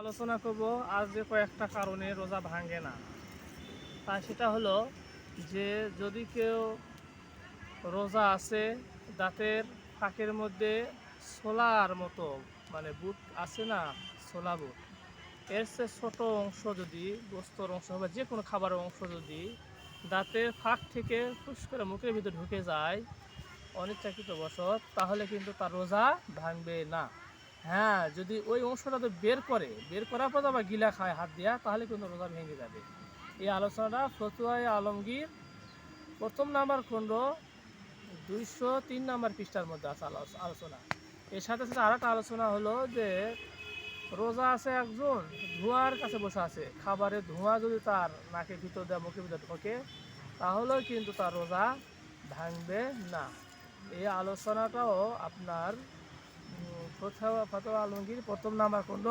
আলোচনা করব আজ যে কয়েকটা কারণে রোজা ভাঙে না। তা সেটা হলো যে যদি কেউ রোজা আছে, দাঁতের ফাঁকের মধ্যে ছোলার মতো মানে বুট আছে না, ছোলা বুট, এর চেয়ে ছোটো অংশ যদি গোস্তর অংশ বা যে কোনো খাবারের অংশ যদি দাঁতের ফাঁক থেকে ফুস করে মুখের ভিতরে ঢুকে যায় অনিচ্ছাকৃতবশত, তাহলে কিন্তু তার রোজা ভাঙবে না। হ্যাঁ, যদি ওই অংশটা তো বের করার পর আবার গিলা খায় হাত দিয়া, তাহলে কিন্তু রোজা ভেঙে যাবে। এই আলোচনাটা ফতুয়ায়ে আলমগীর প্রথম নাম্বার খণ্ড 203 নাম্বার পৃষ্ঠার মধ্যে আছে আলোচনা। এর সাথে সাথে আর একটা আলোচনা হলো যে রোজা আছে একজন, ধোঁয়ার কাছে বসে আছে, খাবারের ধোঁয়া যদি তার নাকের ভিতর দেয় মুখের ভিতর ঢোকে, তাহলেও কিন্তু তার রোজা ভাঙবে না। এই আলোচনাটাও আপনার ফতোয়া আলমগীর প্রথম নাম্বার খণ্ড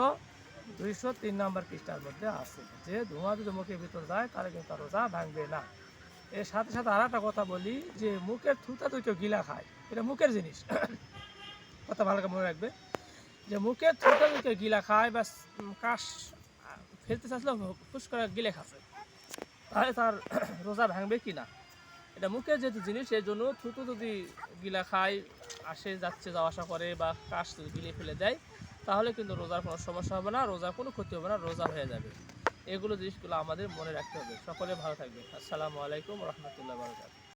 203 নাম্বার পৃষ্ঠার মধ্যে আছে যে ধোঁয়া যদি মুখের ভিতর যায় তাহলে কিন্তু তার রোজা ভাঙবে না। এর সাথে সাথে আর একটা কথা বলি যে মুখের থুতা তো কেউ গিলা খায়, এটা মুখের জিনিস কথা ভালো করে মনে রাখবে যে মুখের থুতা তো কেউ গিলা খায় বা কাশ ফেলতে চাচ্ছিল ফুস করে গিলে খাচ্ছে, তাহলে তার রোজা ভাঙবে কি না। এটা মুখের যেহেতু জিনিস, এই জন্য থুতু যদি গিলা খায়, আসে যাচ্ছে যাওয়া আসা করে বা কাশ যদি গিলে ফেলে দেয়, তাহলে কিন্তু রোজার কোনো সমস্যা হবে না, রোজার কোনো ক্ষতি হবে না, রোজা হয়ে যাবে। এগুলো জিনিসগুলো আমাদের মনে রাখতে হবে। সকলে ভালো থাকবে। আসসালামু আলাইকুম রহমতুল্লাহ বারাকাতুহু।